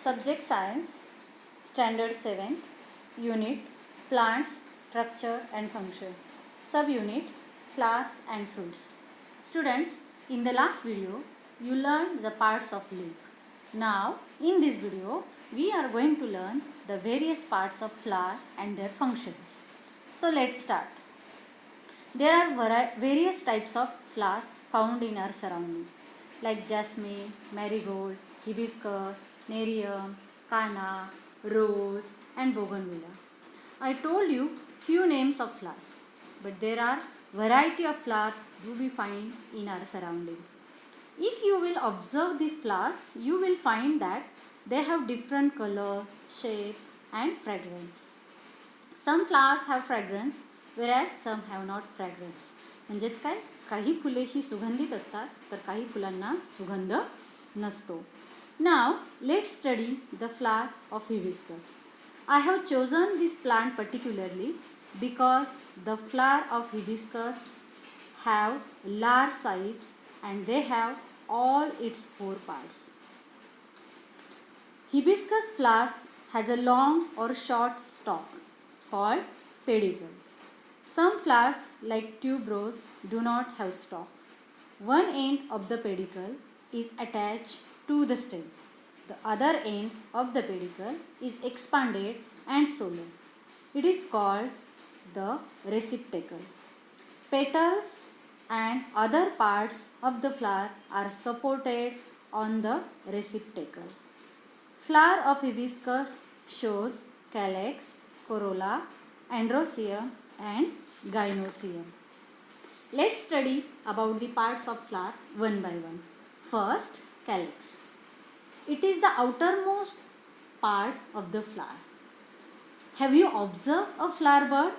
Subject Science, Standard 7, Unit Plants, Structure and Function, Subunit Flowers and Fruits. Students, in the last video, you learned the parts of leaf. Now, in this video, we are going to learn the various parts of flower and their functions. So, let's start. There are various types of flowers found in our surrounding, like jasmine, marigold, hibiscus, nerium, canna, rose and bougainvillea. I told you few names of flowers, but there are variety of flowers do we find in our surrounding. If you will observe these flowers, you will find that they have different color, shape and fragrance. Some flowers have fragrance whereas some have not fragrance. म्हणजेच काय, काही फुले ही सुगंधित असतात तर काही फुलांना सुगंध नसतो. Now let's study the flower of hibiscus. I have chosen this plant particularly because the flower of hibiscus have large size and they have all its 4 parts. Hibiscus flowers has a long or short stalk called pedicel. Some flowers like tuberose do not have stalk. One end of the pedicel is attached to the stem. The other end of the pedicel is expanded and swollen. It is called the receptacle. Petals and other parts of the flower are supported on the receptacle. Flower of hibiscus shows calyx, corolla, androecium and gynoecium. Let's study about the parts of flower one by one. First, calyx. It is the outermost part of the flower. Have you observed a flower bud?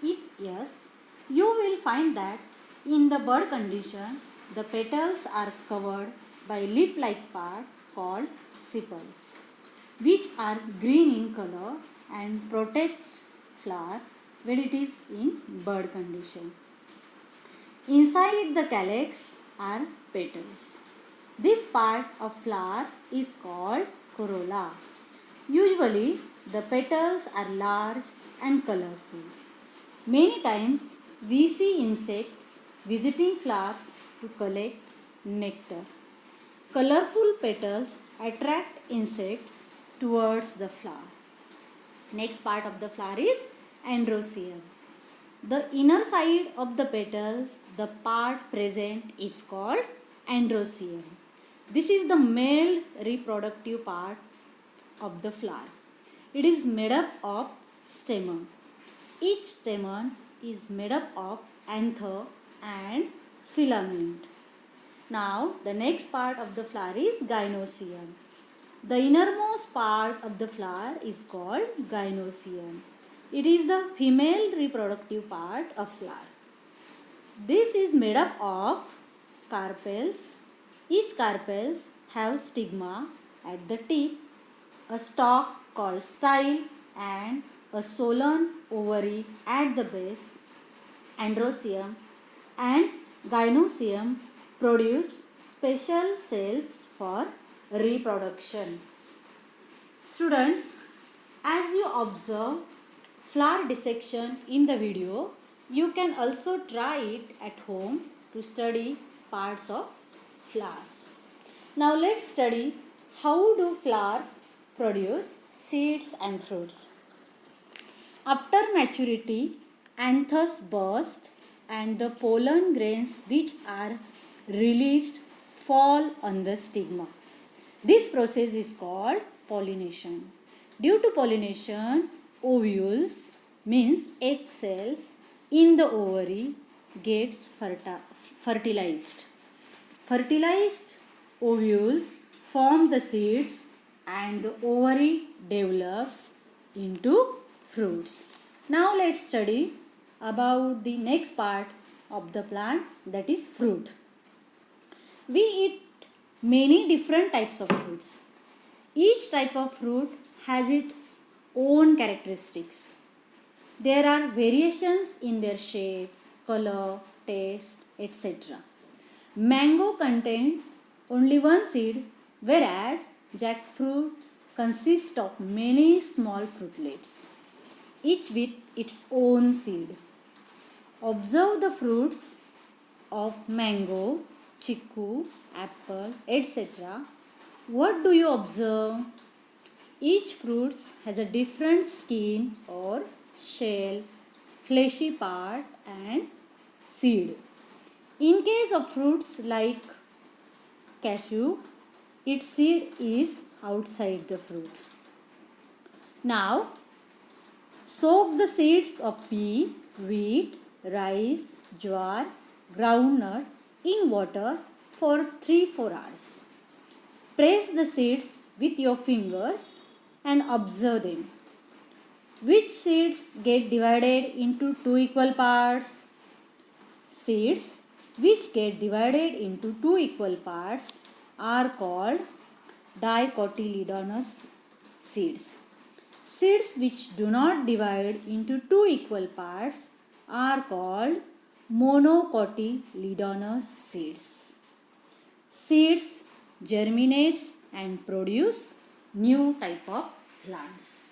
If yes, you will find that in the bud condition, the petals are covered by leaf-like part called sepals, which are green in color and protects flower when it is in bud condition. Inside the calyx are petals. This part of flower is called corolla. Usually the petals are large and colorful. Many times we see insects visiting flowers to collect nectar. Colorful petals attract insects towards the flower. Next part of the flower is androecium. The inner side of the petals, the part present is called androecium. This is the male reproductive part of the flower. It is made up of stamen. Each stamen is made up of anther and filament. Now the next part of the flower is gynoecium. The innermost part of the flower is called gynoecium. It is the female reproductive part of flower. This is made up of carpels. Each carpels have stigma at the tip, a stalk called style and a swollen ovary at the base. Androecium and gynoecium produce special cells for reproduction. Students, as you observe flower dissection in the video, you can also try it at home to study parts of flowers. Now let's study how do flowers produce seeds and fruits. After maturity, anthers burst and the pollen grains which are released fall on the stigma. This process is called pollination. Due to pollination, ovules means egg cells in the ovary gets fertilized. Fertilized ovules form the seeds and the ovary develops into fruits. Now let's study about the next part of the plant, that is fruit. We eat many different types of fruits. Each type of fruit has its own characteristics. There are variations in their shape, color, taste, etc. Mango contains only one seed, whereas Jackfruit consists of many small fruitlets, each with its own seed. Observe the fruits of mango, chiku, apple, etc. What do you observe? Each fruit has a different skin or shell, fleshy part and seed. In case of fruits like cashew, its seed is outside the fruit. Now, soak the seeds of pea, wheat, rice, jowar, groundnut in water for 3-4 hours. Press the seeds with your fingers and observe them. Which seeds get divided into two equal parts? Seeds which get divided into two equal parts are called dicotyledonous seeds. Seeds which do not divide into two equal parts are called monocotyledonous seeds. Seeds germinates and produce new type of plants.